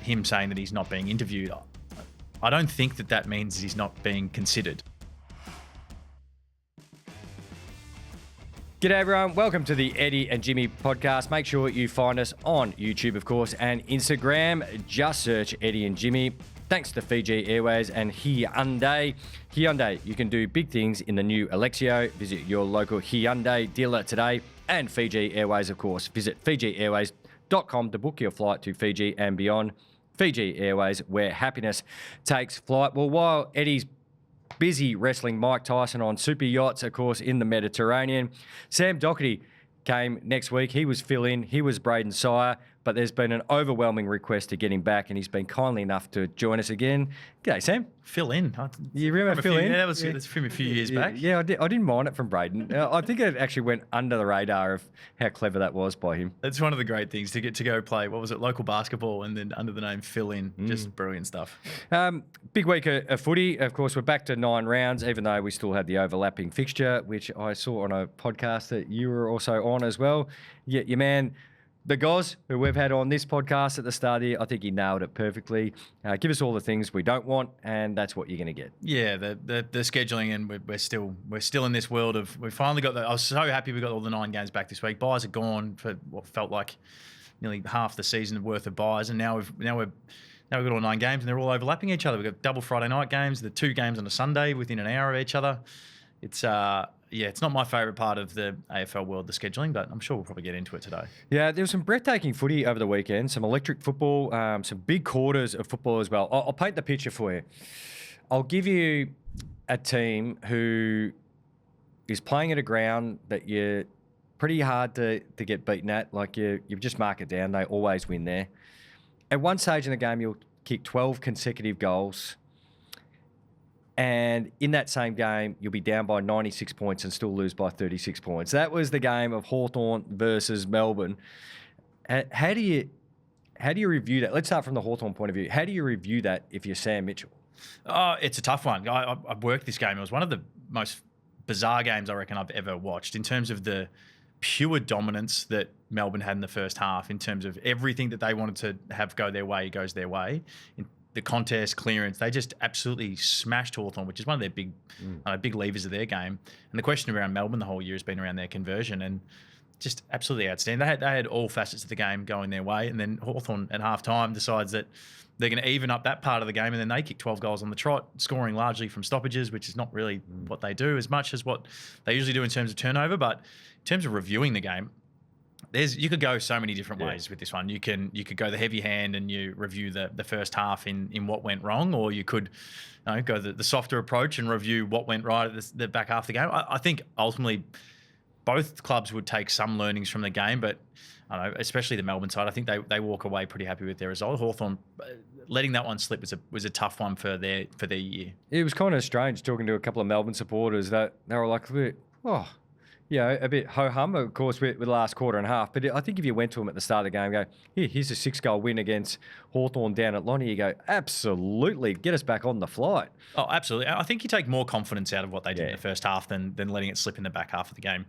him saying that he's not being interviewed, I don't think that means he's not being considered. G'day everyone, welcome to the Eddie and Jimmy podcast. Make sure you find us on YouTube, of course, and Instagram. Just search Eddie and Jimmy. Thanks to Fiji Airways and Hyundai. Hyundai, you can do big things in the new Alexio. Visit your local Hyundai dealer today. And Fiji Airways, of course. Visit FijiAirways.com to book your flight to Fiji and beyond. Fiji Airways, where happiness takes flight. Well, while Eddie's busy wrestling Mike Tyson on super yachts, of course, in the Mediterranean, Sam Docherty came next week. He was fill-in. He was Brayden's sire, but there's been an overwhelming request to get him back, and he's been kindly enough to join us again. G'day, Sam. Fill in. You remember fill in? Yeah, that's from a few years back. Yeah, I didn't mind it from Brayden. I think it actually went under the radar of how clever that was by him. It's one of the great things to get to go play, what was it, local basketball, and then under the name fill in. Just brilliant stuff. Big week of footy. Of course, we're back to 9 rounds, even though we still had the overlapping fixture, which I saw on a podcast that you were also on as well. Yeah, your man, the Goz, who we've had on this podcast at the start of the year, I think he nailed it perfectly. Give us all the things we don't want, and that's what you're going to get. Yeah, the scheduling, and we're still in this world of, we finally got I was so happy we got all the 9 games back this week. Buys are gone for what felt like nearly half the season worth of buys, and now we've got all 9 games, and they're all overlapping each other. We've got double Friday night games, the 2 games on a Sunday within an hour of each other. It's it's not my favourite part of the AFL world, the scheduling, but I'm sure we'll probably get into it today. Yeah, there was some breathtaking footy over the weekend, some electric football, some big quarters of football as well. I'll paint the picture for you. I'll give you a team who is playing at a ground that you're pretty hard to get beaten at. Like you just mark it down. They always win there. At one stage in the game, you'll kick 12 consecutive goals. And in that same game, you'll be down by 96 points and still lose by 36 points. That was the game of Hawthorn versus Melbourne. How do you review that? Let's start from the Hawthorn point of view. How do you review that if you're Sam Mitchell? Oh, it's a tough one. I worked this game. It was one of the most bizarre games I reckon I've ever watched in terms of the pure dominance that Melbourne had in the first half, in terms of everything that they wanted to have go their way goes their way. The contest, clearance, they just absolutely smashed Hawthorn, which is one of their big levers of their game. And the question around Melbourne the whole year has been around their conversion, and just absolutely outstanding. They had all facets of the game going their way, and then Hawthorn at halftime decides that they're going to even up that part of the game, and then they kick 12 goals on the trot, scoring largely from stoppages, which is not really what they do as much as what they usually do in terms of turnover. But in terms of reviewing the game, you could go so many different ways with this one. You could go the heavy hand and you review the first half in what went wrong, or you could go the softer approach and review what went right at the back half of the game. I think ultimately both clubs would take some learnings from the game, but I don't know, especially the Melbourne side, I think they walk away pretty happy with their result. Hawthorn letting that one slip was a tough one for their year. It was kind of strange talking to a couple of Melbourne supporters that they were like, a bit ho-hum, of course, with the last quarter and a half. But I think if you went to them at the start of the game and go, here's a 6-goal win against Hawthorn down at Lonnie, you go, absolutely, get us back on the flight. Oh, absolutely. I think you take more confidence out of what they did in the first half than letting it slip in the back half of the game.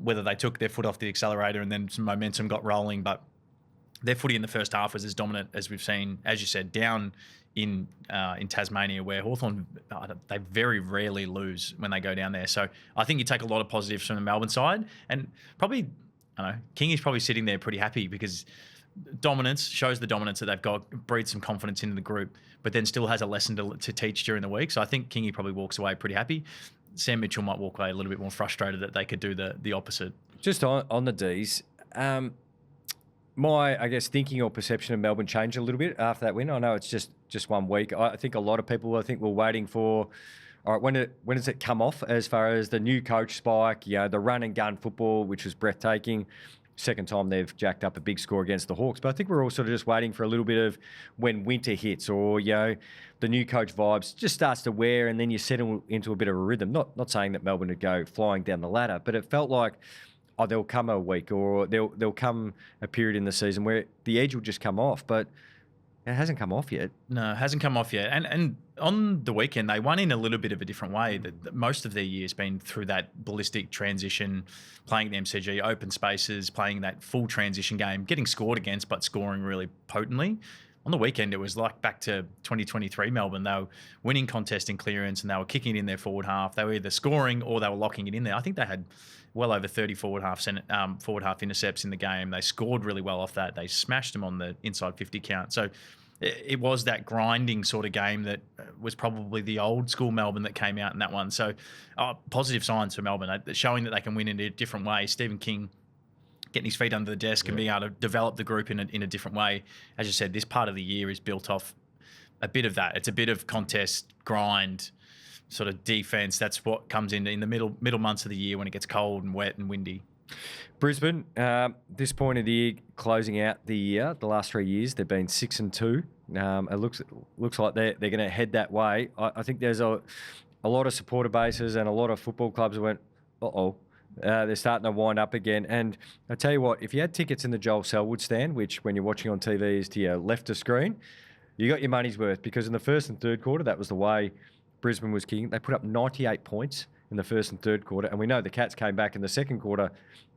Whether they took their foot off the accelerator and then some momentum got rolling, but their footy in the first half was as dominant as we've seen, as you said, down in Tasmania, where Hawthorn, they very rarely lose when they go down there. So I think you take a lot of positives from the Melbourne side, and probably, King is probably sitting there pretty happy because dominance shows the dominance that they've got, breeds some confidence into the group, but then still has a lesson to teach during the week. So I think Kingy probably walks away pretty happy. Sam Mitchell might walk away a little bit more frustrated that they could do the opposite. Just on the Ds, my, thinking or perception of Melbourne changed a little bit after that win. I know it's just 1 week. I think a lot of people, were waiting for, all right, when does it come off as far as the new coach spike, the run and gun football, which was breathtaking. Second time they've jacked up a big score against the Hawks. But I think we're all sort of just waiting for a little bit of when winter hits, or, the new coach vibes just starts to wear, and then you settle into a bit of a rhythm. Not saying that Melbourne would go flying down the ladder, but it felt like, there'll come a week, or there'll come a period in the season where the edge will just come off, but it hasn't come off yet. No, it hasn't come off yet. And on the weekend, they won in a little bit of a different way. Most of their year has been through that ballistic transition, playing the MCG, open spaces, playing that full transition game, getting scored against, but scoring really potently. on the weekend, it was like back to 2023 Melbourne. They were winning contest in clearance and they were kicking it in their forward half. They were either scoring or they were locking it in there. I think they had well over 30 forward half intercepts in the game. They scored really well off that. They smashed them on the inside 50 count. So it was that grinding sort of game that was probably the old school Melbourne that came out in that one. So positive signs for Melbourne, showing that they can win in a different way. Stephen King getting his feet under the desk and being able to develop the group in a different way. As you said, this part of the year is built off a bit of that. It's a bit of contest, grind, sort of defense. That's what comes in the middle months of the year when it gets cold and wet and windy. Brisbane, this point of the year, closing out the year, the last 3 years, they've been 6-2. It looks like they're going to head that way. I think there's a lot of supporter bases and a lot of football clubs that went, they're starting to wind up again. And I tell you what, if you had tickets in the Joel Selwood stand, which when you're watching on TV is to your left of screen, you got your money's worth, because in the first and third quarter, that was the way Brisbane was kicking. They put up 98 points in the first and third quarter, and we know the Cats came back in the second quarter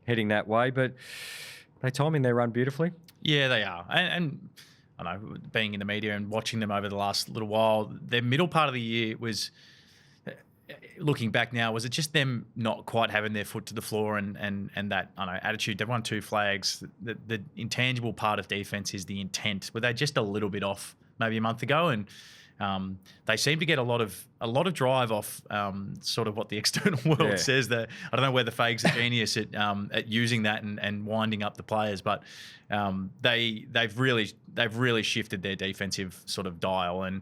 heading that way, but they timing their run beautifully. Yeah, they are. And I know, being in the media and watching them over the last little while, their middle part of the year was, looking back now, was it just them not quite having their foot to the floor and that, I don't know, attitude? They've won 2 flags. The intangible part of defense is the intent. Were they just a little bit off maybe a month ago? And they seem to get a lot of drive off sort of what the external world says. That I don't know whether Fague's a genius at using that and winding up the players, but they've really shifted their defensive sort of dial and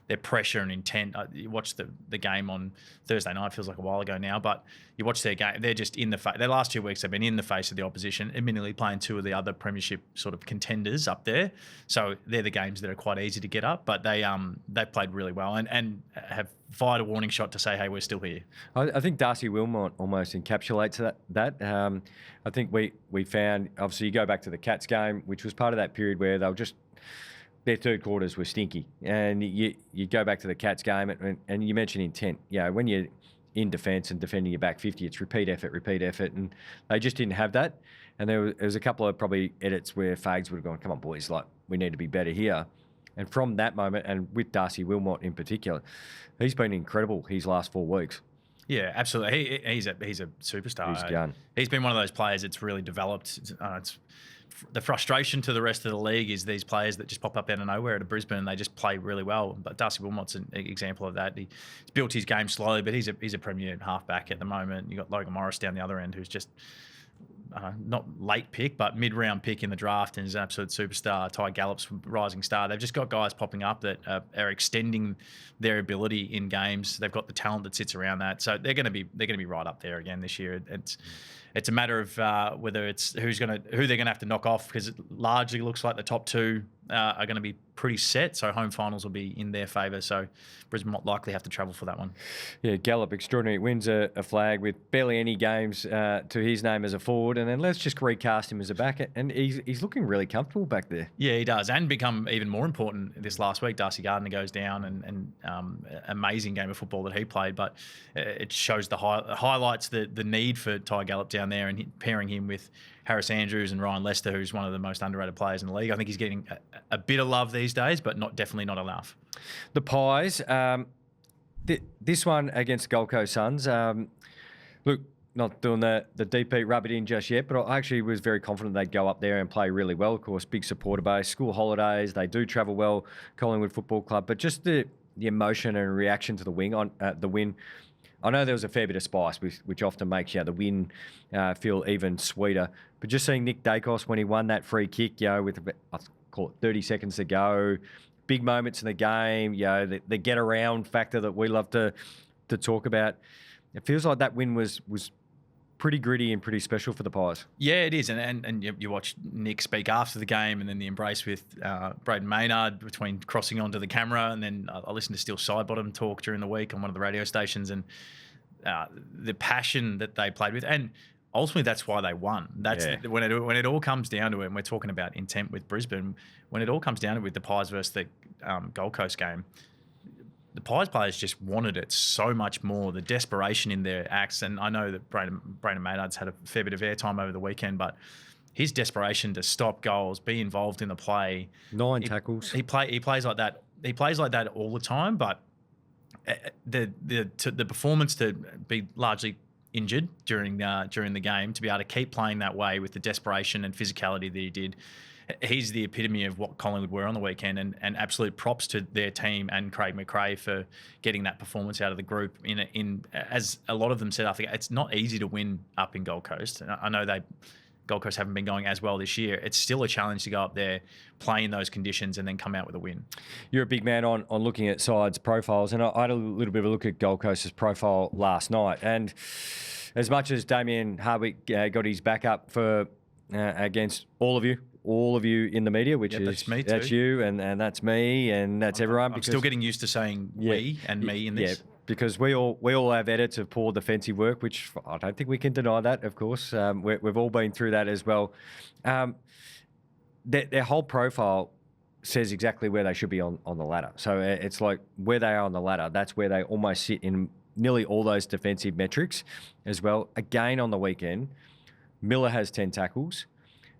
their pressure and intent. You watch the game on Thursday night, feels like a while ago now, but you watch their game, they're just in the face. Their last 2 weeks, they've been in the face of the opposition, admittedly playing 2 of the other premiership sort of contenders up there. So they're the games that are quite easy to get up, but they've played really well and have fired a warning shot to say, hey, we're still here. I think Darcy Wilmot almost encapsulates that. I think we found, obviously you go back to the Cats game, which was part of that period where they were just, their third quarters were stinky. And you go back to the Cats game and you mentioned intent. You know, when you're in defence and defending your back 50, it's repeat effort. And they just didn't have that. And there was a couple of probably edits where Fags would have gone, come on, boys, like, we need to be better here. And from that moment, and with Darcy Wilmot in particular, he's been incredible his last 4 weeks. Yeah, absolutely. He's a superstar. He's gone. He's been one of those players that's really developed. It's the frustration to the rest of the league is these players that just pop up out of nowhere at Brisbane and they just play really well. But Darcy Wilmot's an example of that. He's built his game slowly, but he's a premier halfback at the moment. You got Logan Morris down the other end, who's just not late pick, but mid-round pick in the draft, and is an absolute superstar. Ty Gallop's rising star. They've just got guys popping up that are extending their ability in games. They've got the talent that sits around that, so they're going to be right up there again this year. It's a matter of whether it's who they're going to have to knock off, because it largely looks like the top 2 are going to be pretty set. So home finals will be in their favour. So Brisbane might likely have to travel for that one. Yeah, Gallop, extraordinary. Wins a flag with barely any games to his name as a forward. And then let's just recast him as a back. And he's looking really comfortable back there. Yeah, he does. And become even more important this last week. Darcy Gardner goes down and amazing game of football that he played. But it shows highlights the need for Ty Gallop down there, and pairing him with Harris Andrews and Ryan Lester, who's one of the most underrated players in the league. I think he's getting a bit of love these days, but definitely not enough. The Pies, this one against Gold Coast Suns. Look, not doing the deep heat, rub it in just yet, but I actually was very confident they'd go up there and play really well. Of course, big supporter base, school holidays, they do travel well, Collingwood Football Club, but just the emotion and reaction to the win. I know there was a fair bit of spice, which often makes the win feel even sweeter. But just seeing Nick Dacos when he won that free kick, with about, I call it 30 seconds to go, big moments in the game, the get around factor that we love to talk about. It feels like that win was pretty gritty and pretty special for the Pies. Yeah, it is. And you watch Nick speak after the game, and then the embrace with Brayden Maynard between crossing onto the camera. And then I listened to Steel Sidebottom talk during the week on one of the radio stations, and the passion that they played with. And ultimately, that's why they won. When it all comes down to it, and we're talking about intent with Brisbane, when it all comes down to it with the Pies versus the Gold Coast game, the Pies players just wanted it so much more, the desperation in their acts. And I know that Brayden Maynard's had a fair bit of airtime over the weekend, but his desperation to stop goals, be involved in the play. 9 tackles. He plays like that. He plays like that all the time, but the performance to be largely injured during the game, to be able to keep playing that way with the desperation and physicality that he did, he's the epitome of what Collingwood were on the weekend, and absolute props to their team and Craig McRae for getting that performance out of the group. In as a lot of them said, I think it's not easy to win up in Gold Coast. I know Gold Coast haven't been going as well this year. It's still a challenge to go up there, play in those conditions, and then come out with a win. You're a big man on looking at sides' profiles, and I had a little bit of a look at Gold Coast's profile last night. And as much as Damien Hardwick got his back up for against all of you in the media, which is that's me too. That's you, and that's me, and that's everyone. I'm still getting used to saying we and me in this. Yeah, because we all have edits of poor defensive work, which I don't think we can deny that, of course. We've all been through that as well. Their whole profile says exactly where they should be on the ladder. So it's like where they are on the ladder, that's where they almost sit in nearly all those defensive metrics as well. Again, on the weekend, Miller has 10 tackles.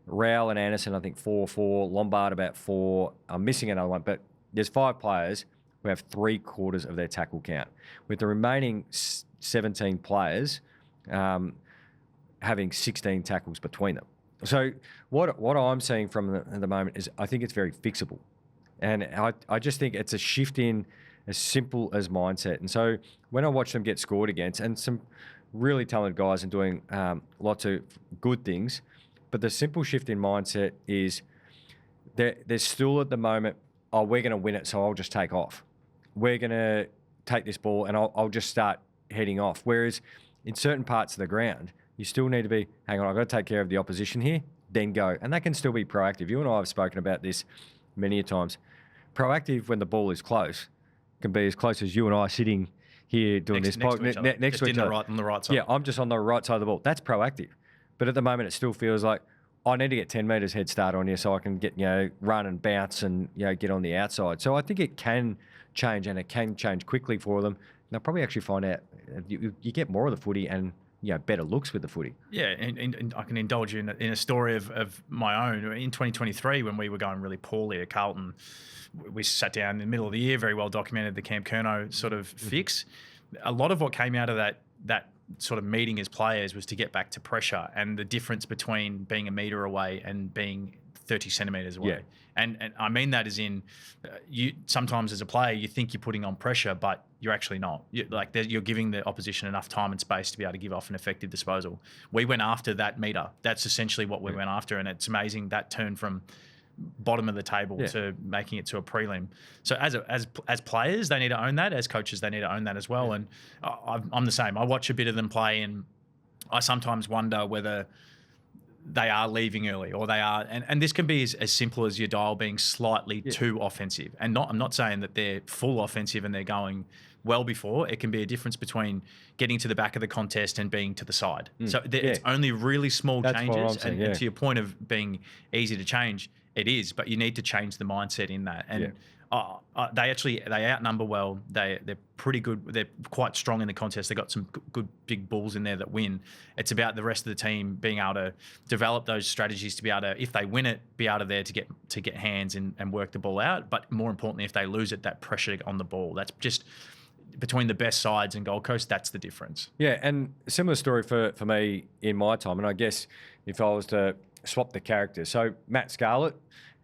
Rowell and Anderson, I think 4, Lombard about 4. I'm missing another one, but there's 5 players who have 3/4 of their tackle count, with the remaining 17 players having 16 tackles between them. So what I'm seeing from at the moment is I think it's very fixable. And I just think it's a shift in as simple as mindset. And so when I watch them get scored against, and some really talented guys and doing lots of good things, but the simple shift in mindset is there's still at the moment, oh, we're going to win it, so I'll just take off. We're going to take this ball and I'll just start heading off. Whereas in certain parts of the ground, you still need to be, hang on, I've got to take care of the opposition here, then go. And that can still be proactive. You and I have spoken about this many a times. Proactive when the ball is close can be as close as you and I sitting here doing next to each other. On the right side. Yeah, I'm just on the right side of the ball. That's proactive. But at the moment, it still feels like I need to get 10 metres head start on you so I can get, run and bounce and, get on the outside. So I think it can change, and it can change quickly for them. And they'll probably actually find out you get more of the footy and, better looks with the footy. Yeah, and I can indulge you in a story of my own. In 2023, when we were going really poorly at Carlton, we sat down in the middle of the year, very well documented the Camp Curnow sort of fix. A lot of what came out of that sort of meeting as players was to get back to pressure, and the difference between being a metre away and being 30 centimetres away. Yeah. And I mean that as in, you sometimes as a player, you think you're putting on pressure, but you're actually not. You're giving the opposition enough time and space to be able to give off an effective disposal. We went after that metre. That's essentially what we went after, and it's amazing that turned from bottom of the table to making it to a prelim. So as players, they need to own that. As coaches, they need to own that as well. Yeah. And I'm the same. I watch a bit of them play, and I sometimes wonder whether they are leaving early, or they are, and this can be as simple as your dial being slightly too offensive. And I'm not saying that they're full offensive and they're going well before. It can be a difference between getting to the back of the contest and being to the side. So it's only really small changes. And to your point of being easy to change, it is, but you need to change the mindset in that. And they outnumber well. They're pretty good. They're quite strong in the contest. They've got some good big bulls in there that win. It's about the rest of the team being able to develop those strategies to be able to, if they win it, be able to there to get hands and work the ball out. But more importantly, if they lose it, that pressure on the ball. That's just between the best sides and Gold Coast. That's the difference. Yeah, and similar story for me in my time. And I guess if I was to swap the characters, so Matt Scarlett,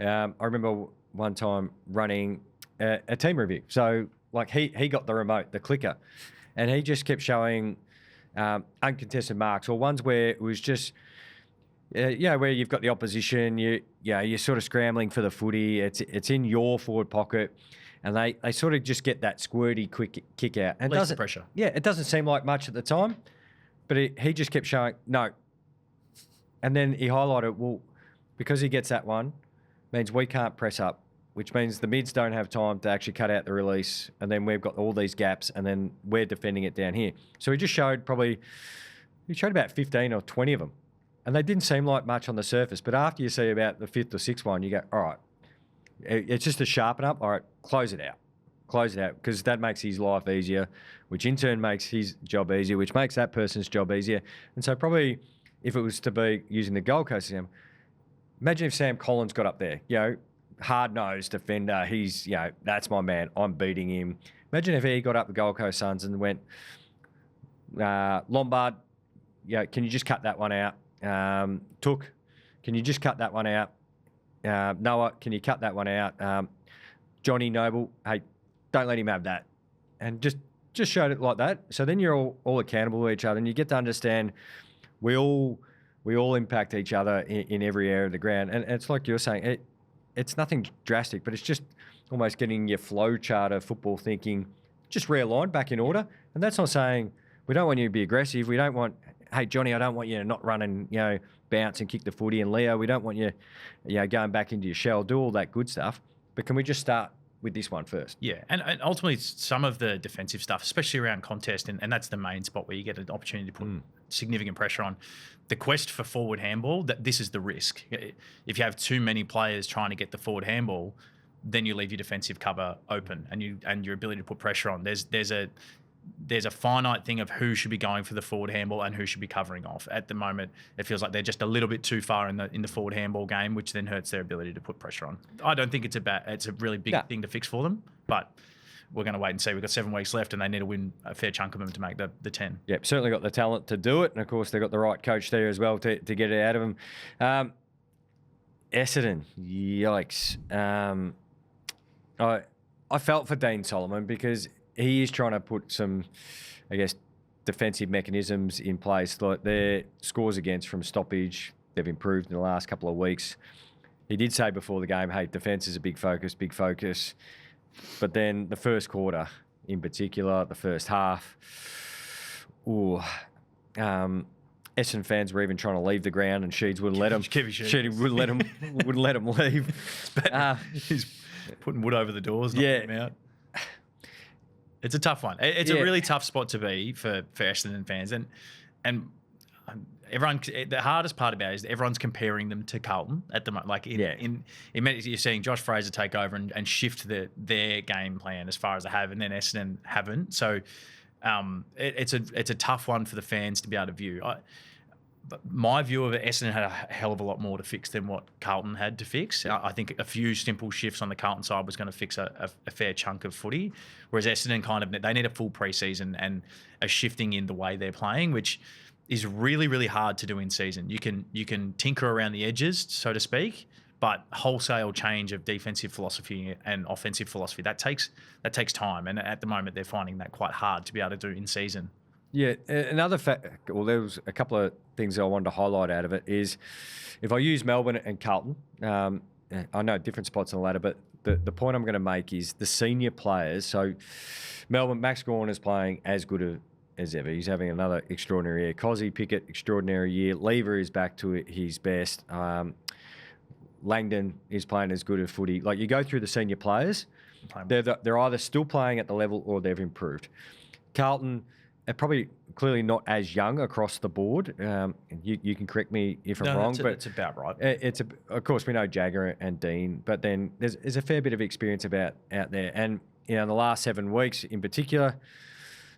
I remember one time running a team review. So like he got the remote, the clicker, and he just kept showing uncontested marks, or ones where it was just, where you've got the opposition, you're sort of scrambling for the footy. It's in your forward pocket, and they sort of just get that squirty quick kick out. And leads to pressure. Yeah, it doesn't seem like much at the time, but he just kept showing no. And then he highlighted, well, because he gets that one, means we can't press up, which means the mids don't have time to actually cut out the release, and then we've got all these gaps, and then we're defending it down here. So he just showed about 15 or 20 of them, and they didn't seem like much on the surface. But after you see about the 5th or 6th one, you go, all right, it's just to sharpen up. All right, close it out, because that makes his life easier, which in turn makes his job easier, which makes that person's job easier. And so probably if it was to be using the Gold Coast example, Imagine if Sam Collins got up there, hard-nosed defender. He's, that's my man. I'm beating him. Imagine if he got up the Gold Coast Suns and went, Lombard, can you just cut that one out? Touk, can you just cut that one out? Noah, can you cut that one out? Johnny Noble, hey, don't let him have that. And just showed it like that. So then you're all accountable to each other, and you get to understand we all impact each other in every area of the ground. And it's like you're saying, it's nothing drastic, but it's just almost getting your flow chart of football thinking just realigned back in order. And that's not saying we don't want you to be aggressive. We don't want, hey, Johnny, I don't want you to not run and, bounce and kick the footy. And Leo, we don't want you, going back into your shell, do all that good stuff. But can we just start with this one first? Yeah, and ultimately some of the defensive stuff, especially around contest, and that's the main spot where you get an opportunity to put significant pressure on. The quest for forward handball, that this is the risk. If you have too many players trying to get the forward handball, then you leave your defensive cover open and your ability to put pressure on. There's a finite thing of who should be going for the forward handball and who should be covering off. At the moment, it feels like they're just a little bit too far in the forward handball game, which then hurts their ability to put pressure on. I don't think it's a really big thing to fix for them, but we're going to wait and see. We've got 7 weeks left, and they need to win a fair chunk of them to make the 10. Yep, certainly got the talent to do it, and of course they've got the right coach there as well to get it out of them. Essendon, yikes. I felt for Dean Solomon because he is trying to put some, I guess, defensive mechanisms in place. Like their scores against from stoppage, they've improved in the last couple of weeks. He did say before the game, hey, defence is a big focus. But then the first quarter, in particular, the first half, Essendon fans were even trying to leave the ground, and Sheeds wouldn't let them. Sheeds wouldn't let them leave. He's putting wood over the doors, knocking them out. It's a tough one. It's a really tough spot to be for Essendon fans, and everyone. The hardest part about it is everyone's comparing them to Carlton at the moment. Like you're seeing Josh Fraser take over and shift their game plan as far as they have, and then Essendon haven't. So it's a tough one for the fans to be able to view. But my view of it, Essendon had a hell of a lot more to fix than what Carlton had to fix. I think a few simple shifts on the Carlton side was going to fix a fair chunk of footy, whereas Essendon they need a full preseason and a shifting in the way they're playing, which is really, really hard to do in season. You can tinker around the edges, so to speak, but wholesale change of defensive philosophy and offensive philosophy, that takes time. And at the moment, they're finding that quite hard to be able to do in season. Yeah, another fact, well, there was a couple of things I wanted to highlight out of it is if I use Melbourne and Carlton, I know different spots on the ladder, but the point I'm going to make is the senior players. So Melbourne, Max Gawn is playing as good as ever. He's having another extraordinary year. Cozzy Pickett, extraordinary year. Lever is back to his best. Langdon is playing as good a footy. Like you go through the senior players, they're either still playing at the level or they've improved. Carlton are probably clearly not as young across the board. You can correct me if I'm wrong, but it's about right. Of course, we know Jagger and Dean, but then there's a fair bit of experience out there. And in the last 7 weeks in particular,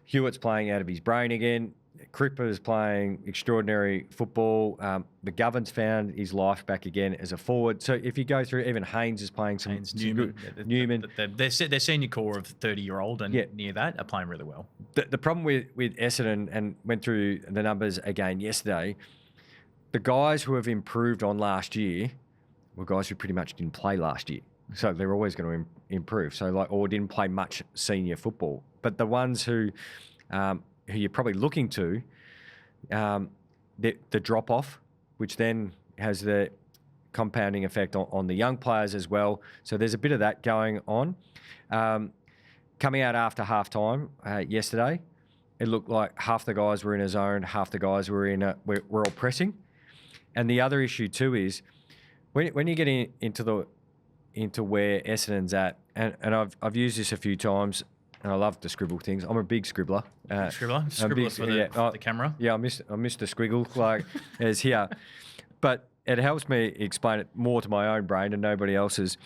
Hewitt's playing out of his brain again. Cripper's playing extraordinary football. McGovern's found his life back again as a forward. So if you go through, even Haynes is playing some Newman. Good. Newman. Their senior core of 30-year-old and near that are playing really well. The problem with Essendon, and went through the numbers again yesterday, the guys who have improved on last year were guys who pretty much didn't play last year. So they're always going to improve. So or didn't play much senior football. But the ones who you're probably looking to, the drop-off, which then has the compounding effect on the young players as well. So there's a bit of that going on. Coming out after halftime yesterday, it looked like half the guys were in a zone, half the guys were were all pressing. And the other issue too is when you get into where Essendon's at, and I've used this a few times. And I love to scribble things. I'm a big scribbler. Scribbler for the camera. Yeah, I missed the squiggle like as here. But it helps me explain it more to my own brain and nobody else's.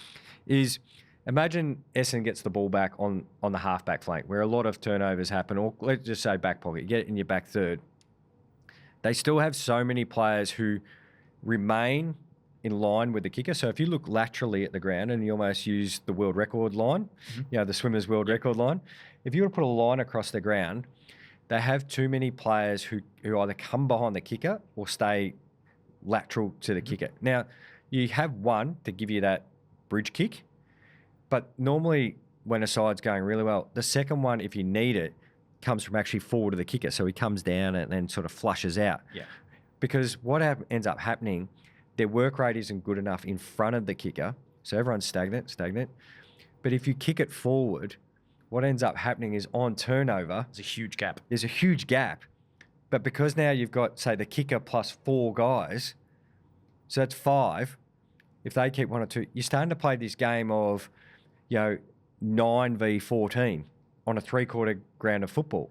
Is imagine Essendon gets the ball back on the half-back flank where a lot of turnovers happen, or let's just say back pocket. You get it in your back third. They still have so many players who remain in line with the kicker. So if you look laterally at the ground and you almost use the world record line, the swimmer's world record line, if you were to put a line across the ground, they have too many players who either come behind the kicker or stay lateral to the kicker. Now, you have one to give you that bridge kick, but normally when a side's going really well, the second one, if you need it, comes from actually forward to the kicker. So he comes down and then sort of flushes out. Yeah. Because what ends up happening, their work rate isn't good enough in front of the kicker. So everyone's stagnant. But if you kick it forward, what ends up happening is on turnover, There's a huge gap. there's a huge gap. But because now you've got, say, the kicker plus 4 guys, so that's 5. If they keep 1 or 2, you're starting to play this game of, 9v14 on a 3-quarter ground of football.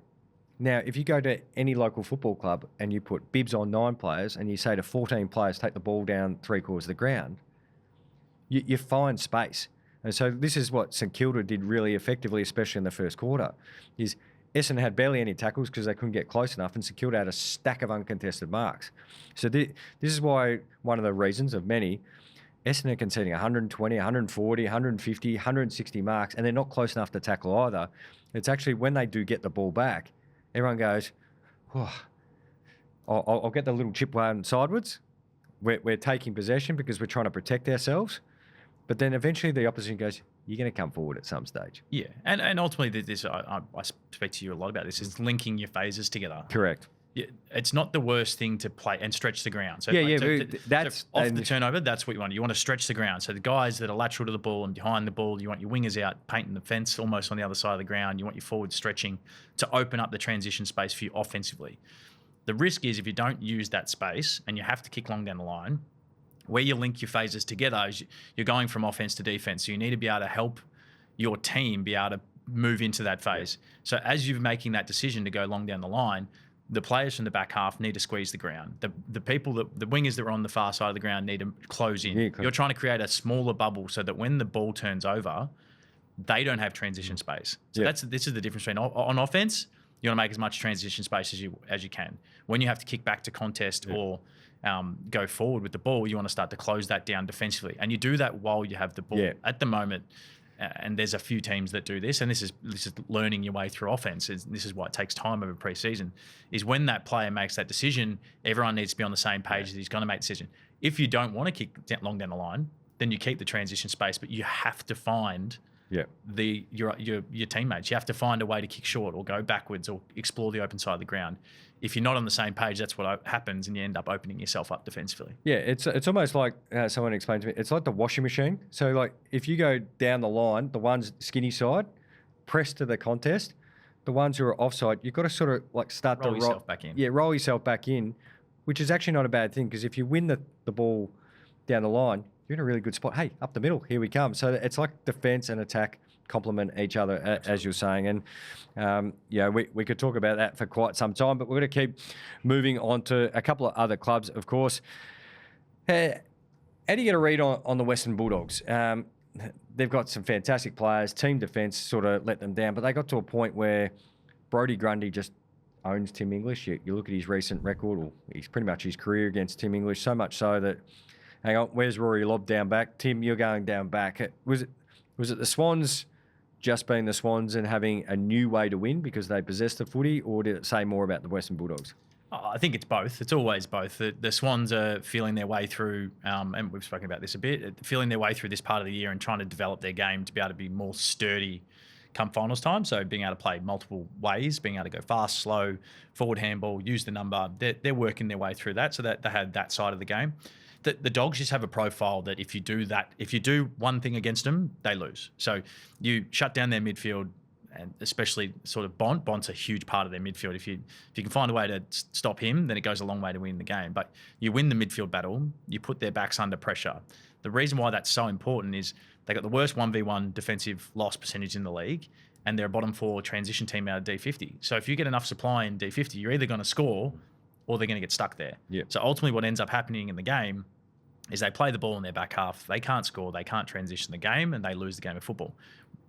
Now, if you go to any local football club and you put bibs on 9 players and you say to 14 players, take the ball down 3/4 of the ground, you find space. And so this is what St Kilda did really effectively, especially in the first quarter, is Essendon had barely any tackles because they couldn't get close enough, and St Kilda had a stack of uncontested marks. So this is why one of the reasons of many, Essendon conceding 120, 140, 150, 160 marks, and they're not close enough to tackle either. It's actually when they do get the ball back, everyone goes, I'll get the little chip one sidewards. We're taking possession because we're trying to protect ourselves. But then eventually the opposition goes, you're going to come forward at some stage. Yeah, and ultimately, this I speak to you a lot about this, is linking your phases together. Correct. Yeah, it's not the worst thing to play and stretch the ground. So That's off the turnover. That's what you want. You want to stretch the ground. So the guys that are lateral to the ball and behind the ball, you want your wingers out painting the fence almost on the other side of the ground. You want your forward stretching to open up the transition space for you offensively. The risk is if you don't use that space and you have to kick long down the line, where you link your phases together is you're going from offense to defense. So you need to be able to help your team be able to move into that phase. Yeah. So as you're making that decision to go long down the line, the players from the back half need to squeeze the ground. The people, the wingers that are on the far side of the ground need to close in. Yeah, you're trying to create a smaller bubble so that when the ball turns over, they don't have transition space. So this is the difference between on offense, you want to make as much transition space as you can. When you have to kick back to contest or go forward with the ball, you want to start to close that down defensively, and you do that while you have the ball. Yeah. At the moment, and there's a few teams that do this, and this is learning your way through offense. This is why it takes time over pre-season, is when that player makes that decision, everyone needs to be on the same page that he's going to make the decision. If you don't want to kick long down the line, then you keep the transition space, but you have to find your teammates. You have to find a way to kick short or go backwards or explore the open side of the ground. If you're not on the same page, that's what happens, and you end up opening yourself up defensively. Yeah, it's almost like someone explained to me. It's like the washing machine. So like if you go down the line, the ones skinny side, press to the contest. The ones who are offside, you've got to sort of like start roll yourself back in. Yeah, roll yourself back in, which is actually not a bad thing, because if you win the ball down the line, you're in a really good spot. Hey, up the middle, here we come. So it's like defense and attack complement each other, as you're saying. And we could talk about that for quite some time, but we're going to keep moving on to a couple of other clubs, of course. How do you get a read on the Western Bulldogs? They've got some fantastic players. Team defence sort of let them down, but they got to a point where Brodie Grundy just owns Tim English. You look at his recent record, or he's pretty much his career against Tim English, so much so that, hang on, where's Rory Lobb down back? Tim, you're going down back. Was it the Swans just being the Swans and having a new way to win because they possess the footy, or did it say more about the Western Bulldogs? I think it's both. It's always both. The Swans are feeling their way through, and we've spoken about this a bit, feeling their way through this part of the year and trying to develop their game to be able to be more sturdy come finals time. So being able to play multiple ways, being able to go fast, slow, forward handball, use the number, they're working their way through that, so that they had that side of the game. The Dogs just have a profile that if you do one thing against them, they lose. So you shut down their midfield, and especially sort of Bont's a huge part of their midfield. If you can find a way to stop him, then it goes a long way to win the game. But you win the midfield battle, you put their backs under pressure. The reason why that's so important is they got the worst 1v1 defensive loss percentage in the league, and they're a bottom 4 transition team out of D50. So if you get enough supply in D50, you're either going to score or they're going to get stuck there. Yep. So ultimately what ends up happening in the game is they play the ball in their back half, they can't score, they can't transition the game, and they lose the game of football.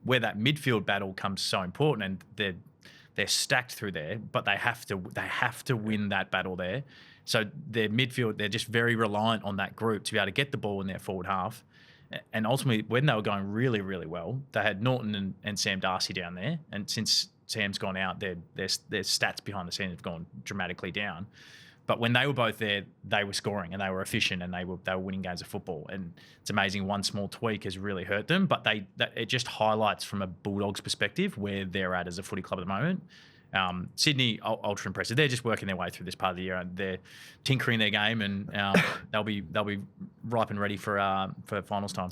Where that midfield battle comes so important, and they're stacked through there, but they have to win that battle there. So their midfield, they're just very reliant on that group to be able to get the ball in their forward half. And ultimately, when they were going really, really well, they had Norton and Sam Darcy down there. And since Sam's gone out, their stats behind the scenes have gone dramatically down. But when they were both there, they were scoring and they were efficient and they were winning games of football. And it's amazing, one small tweak has really hurt them. But it just highlights from a Bulldogs perspective where they're at as a footy club at the moment. Sydney, ultra impressive. They're just working their way through this part of the year, and they're tinkering their game, and they'll be ripe and ready for finals time.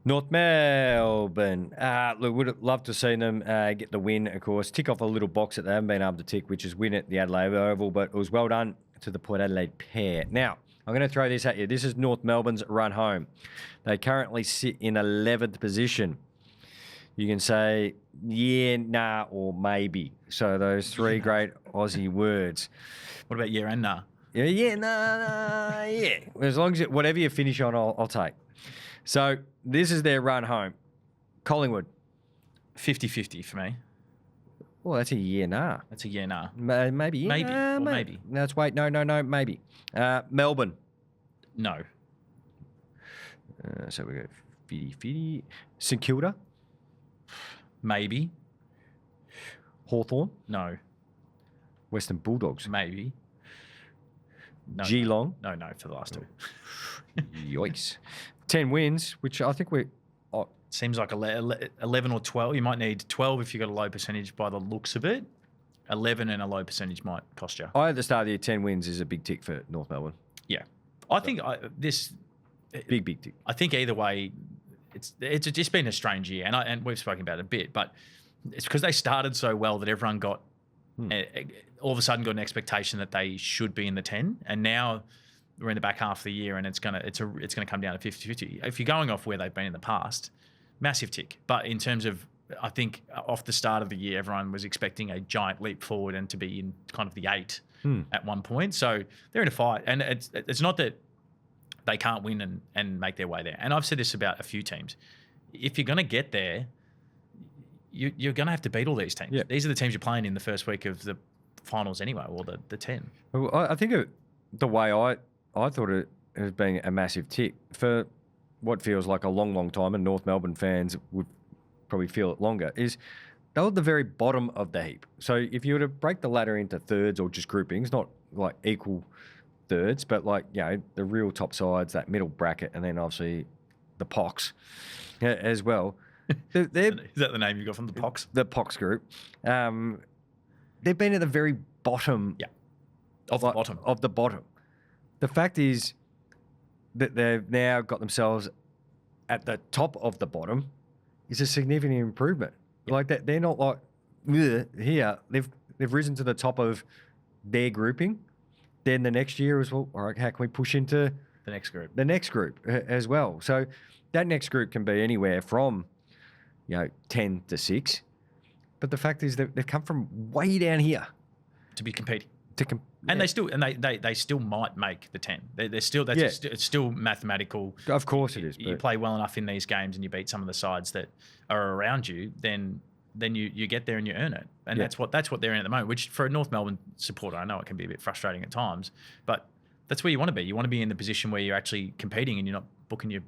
North Melbourne. Look, would have loved to see them get the win, of course. Tick off a little box that they haven't been able to tick, which is win at the Adelaide Oval, but it was well done to the Port Adelaide pair. Now, I'm going to throw this at you. This is North Melbourne's run home. They currently sit in 11th position. You can say, yeah, nah, or maybe. So those three great Aussie words. What about yeah and nah? Yeah, nah, yeah. As long as whatever you finish on, I'll take. So this is their run home. Collingwood. 50-50 for me. Well, that's a yeah, nah. That's a yeah, nah. Maybe. Yeah, maybe. Nah, Maybe. Let's wait. No, maybe. Melbourne. No. So we go 50-50. St Kilda. Maybe. Hawthorn. No. Western Bulldogs. Maybe. No, Geelong. No, for the last two. Yikes. 10 wins, which I think we're... Seems like 11 or 12. You might need 12 if you've got a low percentage by the looks of it. 11 and a low percentage might cost you. At the start of the year, 10 wins is a big tick for North Melbourne. Yeah. I think this... Big tick. I think either way, it's just been a strange year. And we've spoken about it a bit, but it's because they started so well that everyone got... all of a sudden got an expectation that they should be in the 10. And now... we're in the back half of the year, and it's gonna come down to 50-50. If you're going off where they've been in the past, massive tick. But in terms of, I think off the start of the year, everyone was expecting a giant leap forward and to be in kind of the 8 at one point. So they're in a fight, and it's not that they can't win and make their way there. And I've said this about a few teams. If you're going to get there, you're going to have to beat all these teams. Yeah. These are the teams you're playing in the first week of the finals anyway, or the 10. Well, I think the way I thought it as being a massive tick for what feels like a long, long time, and North Melbourne fans would probably feel it longer, is they were at the very bottom of the heap. So if you were to break the ladder into thirds or just groupings, not like equal thirds, but like, the real top sides, that middle bracket, and then obviously the Pox as well. Is that the name you got from the Pox? The Pox group. They've been at the very bottom. Yeah. Of the bottom. The fact is that they've now got themselves at the top of the bottom is a significant improvement. Yep. Like that, they're not like here. They've risen to the top of their grouping. Then the next year as well, all right, how can we push into the next group? The next group as well. So that next group can be anywhere from 10 to 6. But the fact is that they've come from way down here to be competing. And they still might make the 10. They're still it's still mathematical. Of course it is. You play well enough in these games and you beat some of the sides that are around you, then you get there and you earn it. And that's what they're in at the moment, which for a North Melbourne supporter, I know it can be a bit frustrating at times, but that's where you want to be. You want to be in the position where you're actually competing and you're not booking your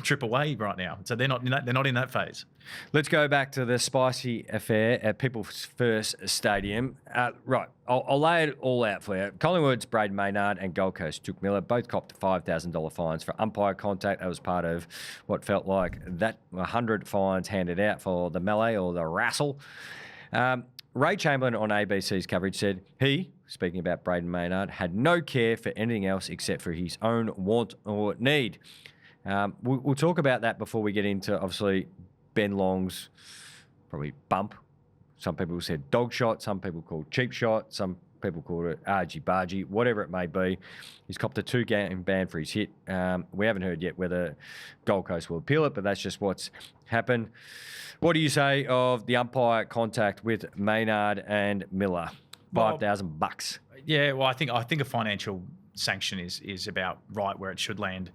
trip away right now. So they're not in that phase. Let's go back to the spicy affair at People's First Stadium. Right, I'll lay it all out for you. Collingwood's Brayden Maynard and Gold Coast Touk Miller both copped $5,000 fines for umpire contact. That was part of what felt like 100 fines handed out for the melee or the wrestle. Ray Chamberlain on ABC's coverage said he, speaking about Brayden Maynard, had no care for anything else except for his own want or need. We'll talk about that before we get into, obviously, Ben Long's probably bump. Some people said dog shot. Some people called cheap shot. Some people called it argy-bargy, whatever it may be. He's copped a 2-game ban for his hit. We haven't heard yet whether Gold Coast will appeal it, but that's just what's happened. What do you say of the umpire contact with Maynard and Miller? $5,000. Yeah, well, I think a financial sanction is about right where it should land.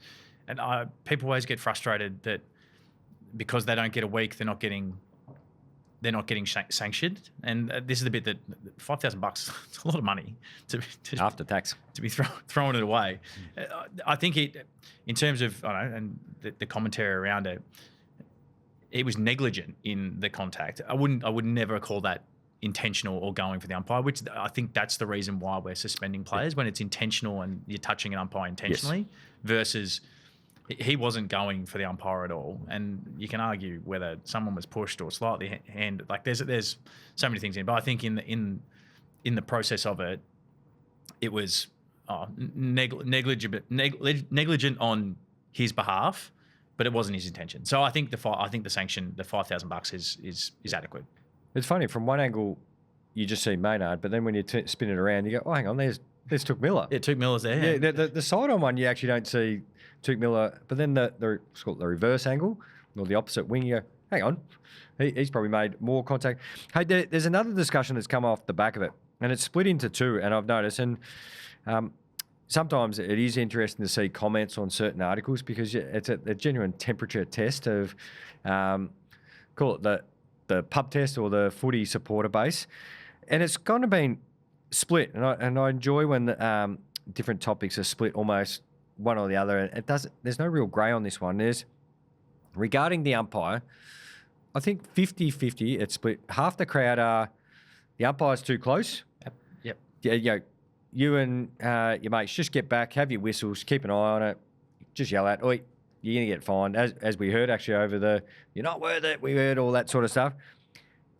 And people always get frustrated that because they don't get a week, they're not getting they're not getting sanctioned. And this is the bit that $5,000, it's a lot of money to after tax to be throwing it away. I think in terms of, I don't know, and the commentary around it, it was negligent in the contact. I would never call that intentional or going for the umpire, which I think that's the reason why we're suspending players when it's intentional and you're touching an umpire intentionally versus he wasn't going for the umpire at all. And you can argue whether someone was pushed or slightly handed. Like there's so many things in, but I think in the process of it, it was negligent on his behalf, but it wasn't his intention. So I think the sanction, the $5,000 is adequate. It's funny, from one angle, you just see Maynard, but then when you spin it around, you go, oh, hang on, there's Touk Miller. Yeah, Touk Miller's there. Yeah, the side-on one, you actually don't see Touk Miller, but then the reverse angle, or the opposite wing, you go, hang on, he's probably made more contact. Hey, there's another discussion that's come off the back of it, and it's split into two, and I've noticed, and sometimes it is interesting to see comments on certain articles because it's a genuine temperature test of, call it the pub test or the footy supporter base, and it's kind of been split. And I enjoy when different topics are split almost one or the other. And there's no real grey on this one. There's regarding the umpire, I think 50-50. It's split. Half the crowd are the umpire's too close. Yep. Yeah. You and your mates just get back, have your whistles, keep an eye on it, just yell out, oi. You're going to get fined, as we heard actually over you're not worth it, we heard all that sort of stuff.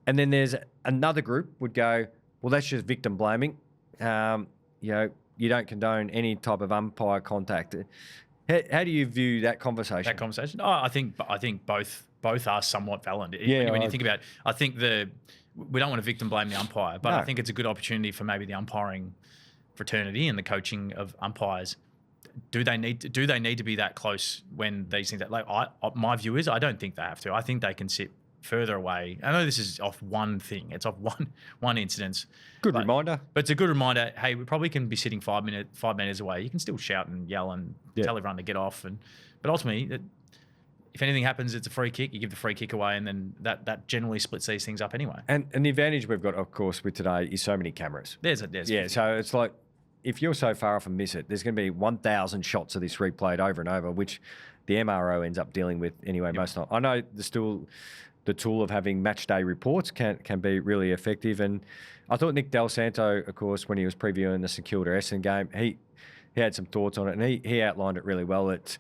And then there's another group would go, well, that's just victim blaming. You don't condone any type of umpire contact. How do you view that conversation? Oh, I think both are somewhat valid. When you think about it, I think we don't want to victim blame the umpire, but I think it's a good opportunity for maybe the umpiring fraternity and the coaching of umpires. Do they need to be that close when these things? My view is I don't think they have to. I think they can sit further away. I know this is off one thing. It's off one incident. Good reminder. But it's a good reminder. Hey, we probably can be sitting 5 meters away. You can still shout and yell and tell everyone to get off. But ultimately, if anything happens, it's a free kick. You give the free kick away, and then that generally splits these things up anyway. And the advantage we've got, of course, with today is so many cameras. There's so it's like, if you're so far off and miss it, there's going to be 1,000 shots of this replayed over and over, which the MRO ends up dealing with anyway most of the time. I know there's still the tool of having match day reports can be really effective. And I thought Nick Del Santo, of course, when he was previewing the St Kilda Essendon game, he had some thoughts on it, and he outlined it really well. It's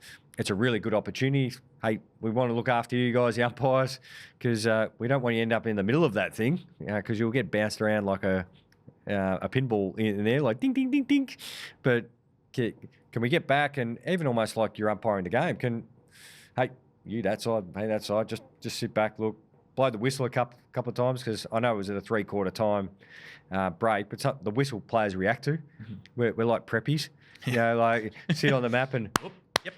a really good opportunity. Hey, we want to look after you guys, the umpires, because we don't want you to end up in the middle of that thing because you'll get bounced around like a pinball in there, like ding, ding, ding, ding. But can we get back and even almost like you're umpiring the game? Hey, you that side, hey that side, just sit back, look, blow the whistle a couple of times because I know it was at a 3/4 time break, but the whistle players react to. Mm-hmm. We're like preppies, like sit on the map and. Yep.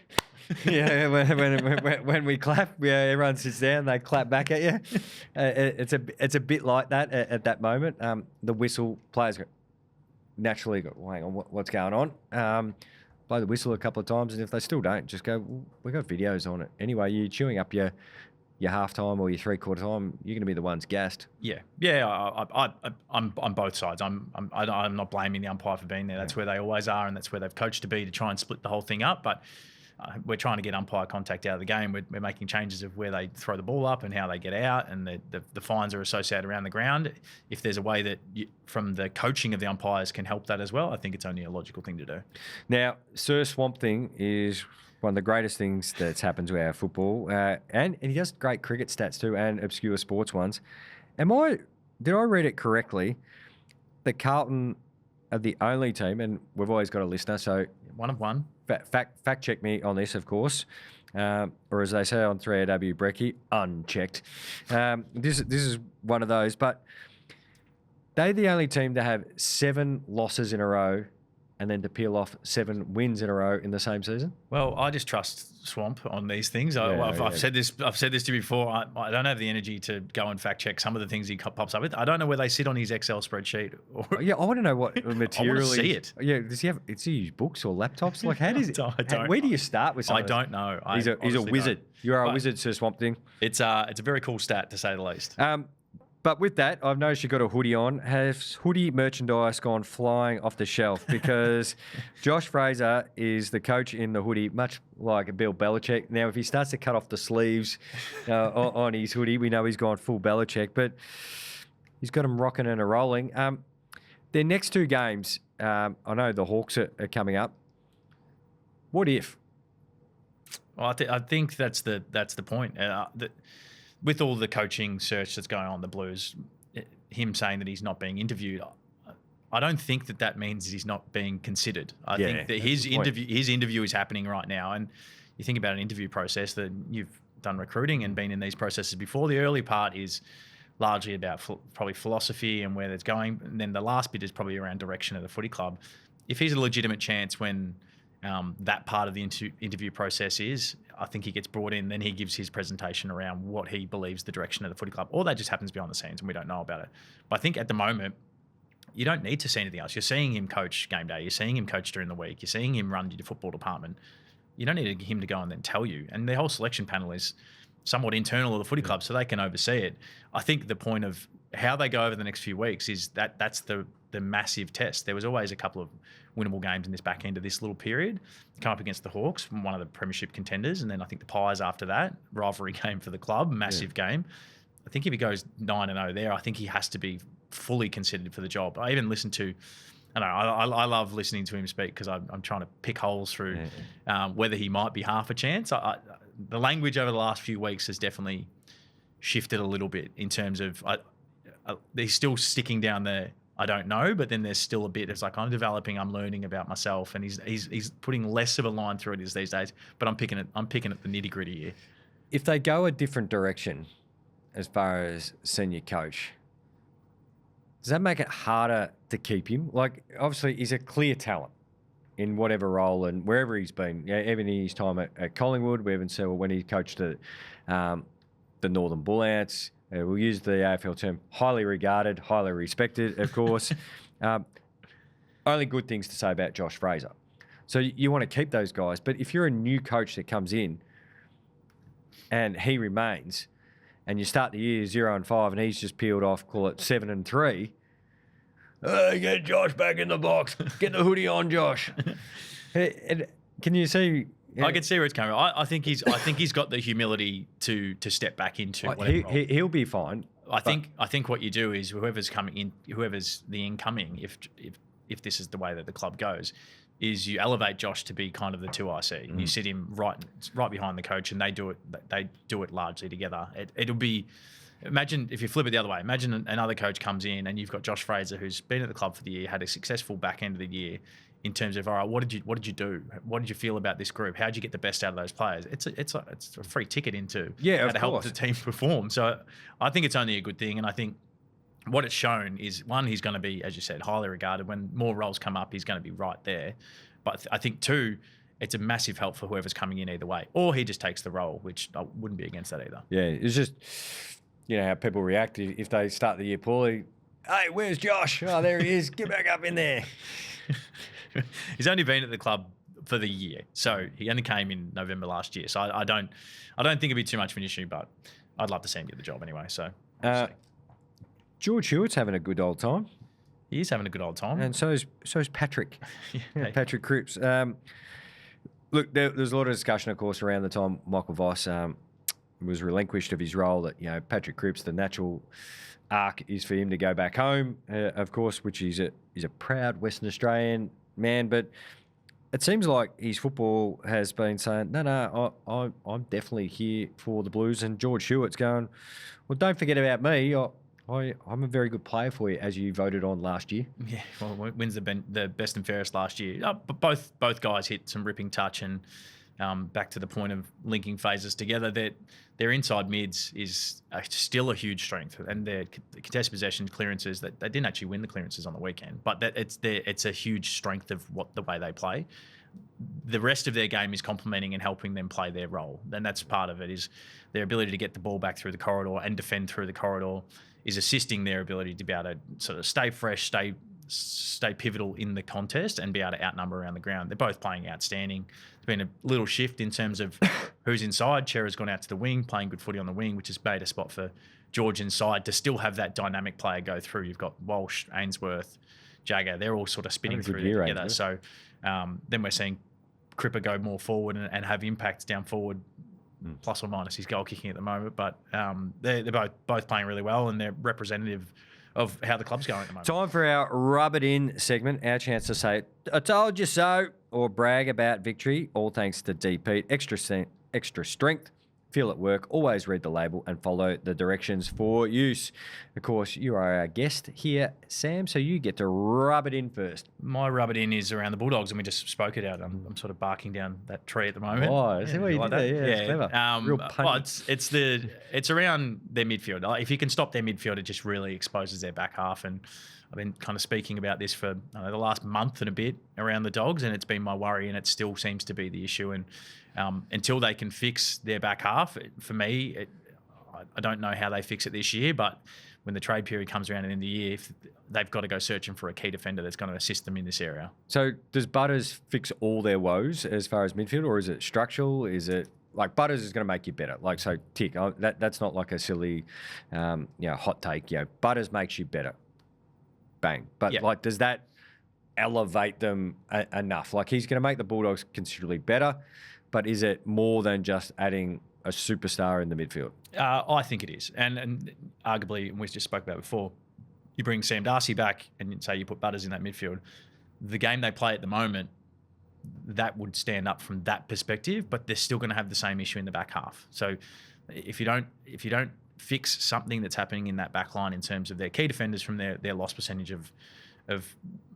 Yeah, when we clap, everyone sits down, they clap back at you. It's a bit like that at that moment. The whistle players naturally go, well, hang on, what's going on? Blow the whistle a couple of times, and if they still don't, just go, well, we've got videos on it. Anyway, you're chewing up your half-time or your 3/4 time, you're going to be the ones gassed. Yeah. I'm on both sides. I'm not blaming the umpire for being there. That's where they always are, and that's where they've coached to be, to try and split the whole thing up. But we're trying to get umpire contact out of the game. We're making changes of where they throw the ball up and how they get out, and the fines are associated around the ground. If there's a way that from the coaching of the umpires can help that as well, I think it's only a logical thing to do. Now, Sir Swamp Thing is one of the greatest things that's happened to our football, and he does great cricket stats too, and obscure sports ones. Did I read it correctly that Carlton are the only team, and we've always got a listener, so one of one. Fact check me on this, of course, or as they say on 3AW Brekkie, unchecked. This is one of those, but they're the only team to have 7 losses in a row and then to peel off 7 wins in a row in the same season. Well, I just trust Swamp on these things. I've said this to you before. I don't have the energy to go and fact check some of the things he pops up with. I don't know where they sit on his Excel spreadsheet. I want to know what material. I want to see it. Yeah, does he use books or laptops? Like, how does it? Where do you start with? I don't know. He's a wizard. You are a wizard, Sir Swamp Thing. It's a very cool stat to say the least. But with that, I've noticed you've got a hoodie on. Has hoodie merchandise gone flying off the shelf? Because Josh Fraser is the coach in the hoodie, much like Bill Belichick. Now, if he starts to cut off the sleeves on his hoodie, we know he's gone full Belichick. But he's got them rocking and a-rolling. Their next two games, I know the Hawks are coming up. What if? Well, I think that's the point. With all the coaching search that's going on, the Blues, him saying that he's not being interviewed, I don't think that means he's not being considered. I think that his interview is happening right now. And you think about an interview process, that you've done recruiting and been in these processes before. The early part is largely about probably philosophy and where that's going. And then the last bit is probably around direction of the footy club. If he's a legitimate chance when that part of the interview process is, I think he gets brought in, then he gives his presentation around what he believes the direction of the footy club. All that just happens behind the scenes and we don't know about it. But I think at the moment, you don't need to see anything else. You're seeing him coach game day. You're seeing him coach during the week. You're seeing him run your football department. You don't need him to go and then tell you. And the whole selection panel is somewhat internal of the footy club, so they can oversee it. I think the point of how they go over the next few weeks is that's the massive test. There was always a couple of winnable games in this back end of this little period. Come up against the Hawks, one of the premiership contenders, and then I think the Pies after that. Rivalry game for the club, massive game. I think if he goes 9-0 there, I think he has to be fully considered for the job. I even listened to, I love listening to him speak because I'm trying to pick holes through whether he might be half a chance. The language over the last few weeks has definitely shifted a little bit in terms of he's still sticking down there. I don't know, but then there's still a bit. It's like I'm developing, I'm learning about myself, and he's putting less of a line through it these days. But I'm picking at the nitty gritty here. If they go a different direction as far as senior coach, does that make it harder to keep him? Like, obviously, he's a clear talent in whatever role and wherever he's been. Yeah, even in his time at Collingwood, we even saw when he coached the Northern Bull Ants. We'll use the AFL term, highly regarded, highly respected, of course. Only good things to say about Josh Fraser. So you want to keep those guys. But if you're a new coach that comes in and he remains, and you start the year 0-5 and he's just peeled off, call it 7-3, get Josh back in the box. Get the hoodie on, Josh. Can you see... I can see where it's coming. I think he's got the humility to step back into whatever role. He'll be fine. I think what you do is whoever's coming in, whoever's the incoming, if this is the way that the club goes, is you elevate Josh to be kind of the 2IC. And you sit him right behind the coach, and they do it largely together. It'll be. Imagine if you flip it the other way. Imagine another coach comes in and you've got Josh Fraser, who's been at the club for the year, had a successful back end of the year. In terms of, all right, what did you do? What did you feel about this group? How did you get the best out of those players? It's a free ticket into how to help the team perform. So I think it's only a good thing, and I think what it's shown is, one, he's going to be, as you said, highly regarded. When more roles come up, he's going to be right there. But I think, two, it's a massive help for whoever's coming in either way. Or he just takes the role, which I wouldn't be against that either. Yeah, it's just, how people react if they start the year poorly. Hey, where's Josh? Oh, there he is. Get back up in there. He's only been at the club for the year, so he only came in November last year. So I don't think it'd be too much of an issue, but I'd love to see him get the job anyway. So George Hewitt's having a good old time. He is having a good old time, and so is Patrick. Patrick Cripps. Look, there's a lot of discussion, of course, around the time Michael Voss was relinquished of his role. That Patrick Cripps, the natural arc is for him to go back home, of course, which he's a proud Western Australian man, but it seems like his football has been saying, no, I'm definitely here for the Blues, and George Hewitt's going, well, don't forget about me. I'm a very good player for you, as you voted on last year. Yeah, well, wins the best and fairest last year. But both guys hit some ripping touch, and back to the point of linking phases together, that their inside mids is still a huge strength, and their contested possession clearances, that they didn't actually win the clearances on the weekend, but it's a huge strength of the way they play. The rest of their game is complementing and helping them play their role, and that's part of it, is their ability to get the ball back through the corridor and defend through the corridor is assisting their ability to be able to sort of stay fresh, stay stay pivotal in the contest and be able to outnumber around the ground. They're both playing outstanding. There's been a little shift in terms of who's inside. Chera's gone out to the wing, playing good footy on the wing, which has made a spot for George inside to still have that dynamic player go through. You've got Walsh, Ainsworth, Jagger. They're all sort of spinning through together. So then we're seeing Cripper go more forward and have impacts down forward, plus or minus his goal kicking at the moment. But they're both playing really well, and they're representative of how the club's going at the moment. Time for our rub it in segment, our chance to say, I told you so, or brag about victory, all thanks to DP. Extra strength, feel at work, always read the label and follow the directions for use. Of course, you are our guest here, Sam, so you get to rub it in first. My rub it in is around the Bulldogs, and we just spoke it out. I'm sort of barking down that tree at the moment. Oh, see what you did there? Yeah, it's clever. Real punny. It's around their midfield. Like, if you can stop their midfield, it just really exposes their back half. And I've been kind of speaking about this for the last month and a bit around the Dogs, and it's been my worry, and it still seems to be the issue. And until they can fix their back half, for me, I don't know how they fix it this year, but when the trade period comes around at the end of the year, they've got to go searching for a key defender that's going to assist them in this area. So does Butters fix all their woes as far as midfield, or is it structural? Is it like Butters is going to make you better? Like, so tick, that's not like a silly hot take. Butters makes you better. Bang. But like, does that elevate them enough? Like, he's going to make the Bulldogs considerably better, but is it more than just adding a superstar in the midfield? I think it is. And arguably, and we just spoke about it before, you bring Sam Darcy back and say you put Butters in that midfield. The game they play at the moment, that would stand up from that perspective, but they're still going to have the same issue in the back half. So if you don't fix something that's happening in that back line in terms of their key defenders from their loss percentage of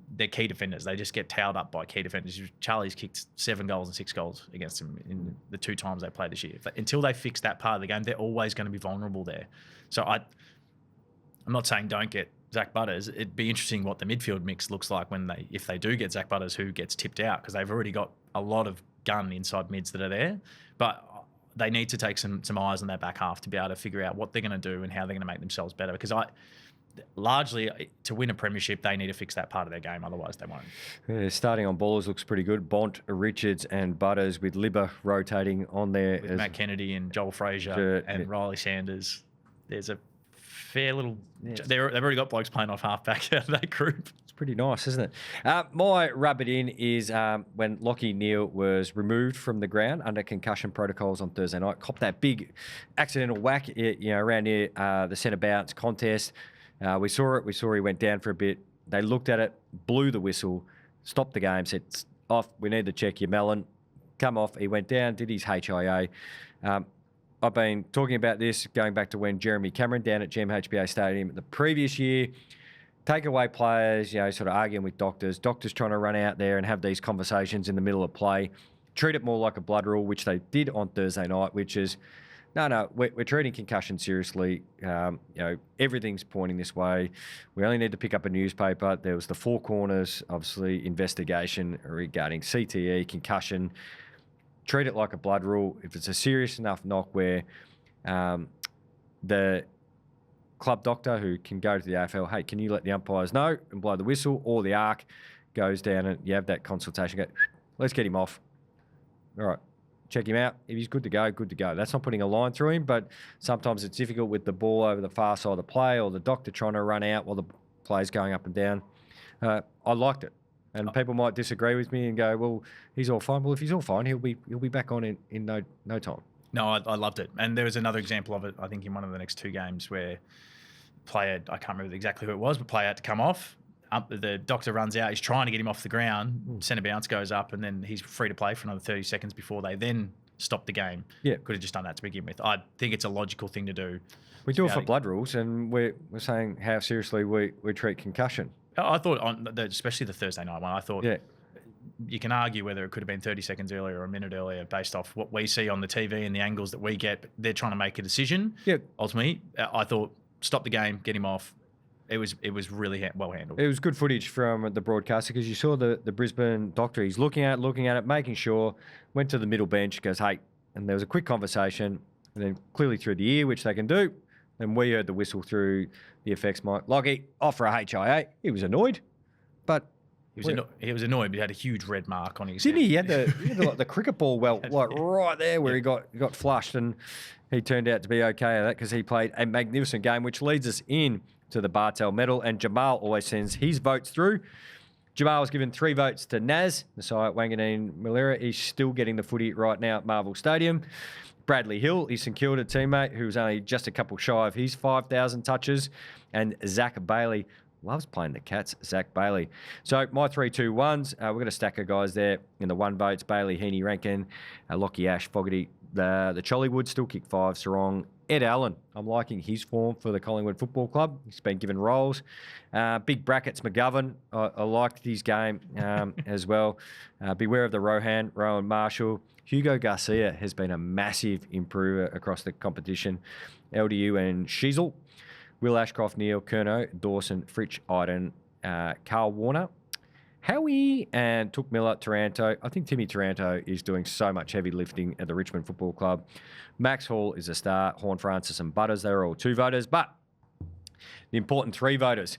their key defenders, they just get towed up by key defenders. Charlie's kicked 7 goals and 6 goals against them in the 2 times they played this year. Until they fix that part of the game, they're always going to be vulnerable there. So I'm not saying don't get Zach Butters. It'd be interesting what the midfield mix looks like if they do get Zach Butters, who gets tipped out, because they've already got a lot of gun inside mids that are there. But they need to take some eyes on their back half to be able to figure out what they're going to do and how they're going to make themselves better. Because largely, to win a premiership, they need to fix that part of their game. Otherwise, they won't. Yeah, starting on ballers looks pretty good. Bont, Richards and Butters, with Libba rotating on there. With Matt Kennedy and Joel Fraser and Riley Sanders. There's a fair little... Yes. They've already got blokes playing off halfback out of that group. It's pretty nice, isn't it? My rub it in is when Lachie Neale was removed from the ground under concussion protocols on Thursday night. Copped that big accidental whack around near the centre bounce contest. We saw it. We saw he went down for a bit. They looked at it, blew the whistle, stopped the game, said, off, we need to check your melon. Come off. He went down, did his HIA. I've been talking about this going back to when Jeremy Cameron down at GMHBA Stadium the previous year. Take away players, sort of arguing with doctors. Doctors trying to run out there and have these conversations in the middle of play. Treat it more like a blood rule, which they did on Thursday night, which is, no, we're treating concussion seriously. Everything's pointing this way. We only need to pick up a newspaper. There was the Four Corners, obviously, investigation regarding CTE, concussion. Treat it like a blood rule. If it's a serious enough knock where the club doctor who can go to the AFL, hey, can you let the umpires know and blow the whistle, or the ARC goes down and you have that consultation, go, let's get him off. All right. Check him out. If he's good to go, good to go. That's not putting a line through him, but sometimes it's difficult with the ball over the far side of the play or the doctor trying to run out while the play's going up and down. I liked it. And people might disagree with me and go, well, he's all fine. Well, if he's all fine, he'll be back on in no time. No, I loved it. And there was another example of it, I think, in one of the next 2 games where player, I can't remember exactly who it was, but player had to come off. The doctor runs out. He's trying to get him off the ground. Centre bounce goes up, and then he's free to play for another 30 seconds before they then stop the game. Yeah, could have just done that to begin with. I think it's a logical thing to do. We do it for blood rules, and we're saying how seriously we treat concussion. I thought, especially the Thursday night one, I thought you can argue whether it could have been 30 seconds earlier or a minute earlier based off what we see on the TV and the angles that we get. But they're trying to make a decision. Yeah. Ultimately, I thought, stop the game, get him off. It was really well handled. It was good footage from the broadcaster because you saw the Brisbane doctor. He's looking at it, making sure, went to the middle bench, goes, hey, and there was a quick conversation, and then clearly through the ear, which they can do. And we heard the whistle through the effects mic. Lockie, off for a HIA. He was annoyed. but He was annoyed, but he had a huge red mark on his didn't head. he? He had the cricket ball right there where he got flushed, and he turned out to be okay at that because he played a magnificent game, which leads us in to the Bartel Medal, and Jamal always sends his votes through. Jamal was given 3 votes to Naz, Nasiah Wanganeen Malera. He's still getting the footy right now at Marvel Stadium. Bradley Hill, his St Kilda teammate, who was only just a couple shy of his 5,000 touches. And Zach Bailey, loves playing the Cats, Zach Bailey. So my 3-2-1s, we've got a stack of guys there in the 1 votes. Bailey, Heaney, Rankin, Lockie Ash, Fogarty, the Chollywood, still kick 5, Sarong. Ed Allen, I'm liking his form for the Collingwood Football Club. He's been given roles. Big brackets, McGovern. I liked his game as well. Beware of the Rohan Marshall. Hugo Garcia has been a massive improver across the competition. LDU and Sheasel. Will Ashcroft, Neil, Kerno, Dawson, Fritsch, Iden, Carl Warner. Howie and Touk Miller, Taranto. I think Timmy Taranto is doing so much heavy lifting at the Richmond Football Club. Max Hall is a star. Horn Francis and Butters, they're all 2 voters. But the important 3 voters,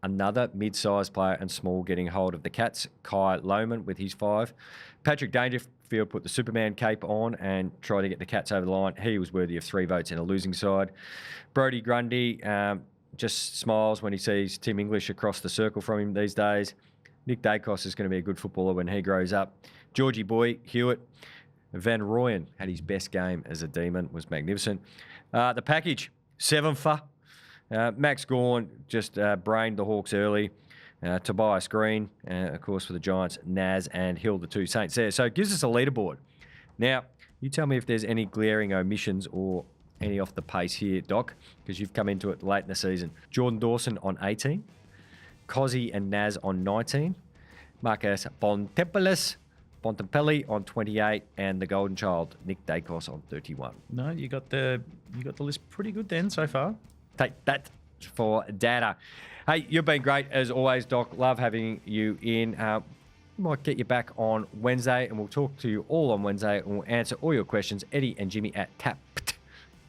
another mid-sized player and small getting hold of the Cats, Kai Lohman with his 5. Patrick Dangerfield put the Superman cape on and tried to get the Cats over the line. He was worthy of 3 votes in a losing side. Brodie Grundy just smiles when he sees Tim English across the circle from him these days. Nick Dacos is going to be a good footballer when he grows up. Georgie Boy, Hewitt, Van Rooyen had his best game as a demon, was magnificent. The package, 7 for. Max Gawn just brained the Hawks early. Tobias Green, of course, for the Giants, Naz and Hill, the 2 Saints there. So it gives us a leaderboard. Now, you tell me if there's any glaring omissions or any off the pace here, Doc, because you've come into it late in the season. Jordan Dawson on 18. Cozzy and Naz on 19. Marcus Bontempelli on 28, and the Golden Child, Nick Dacos, on 31. No, you got the list pretty good then so far. Take that for data. Hey, you've been great as always, Doc. Love having you in. Might get you back on Wednesday, and we'll talk to you all on Wednesday, and we'll answer all your questions. Eddie and Jimmy at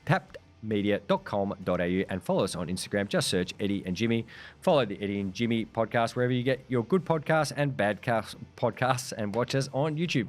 tappedmedia.com.au, and follow us on Instagram. Just search Eddie and Jimmy. Follow the Eddie and Jimmy podcast wherever you get your good podcasts and bad podcasts, and watch us on YouTube.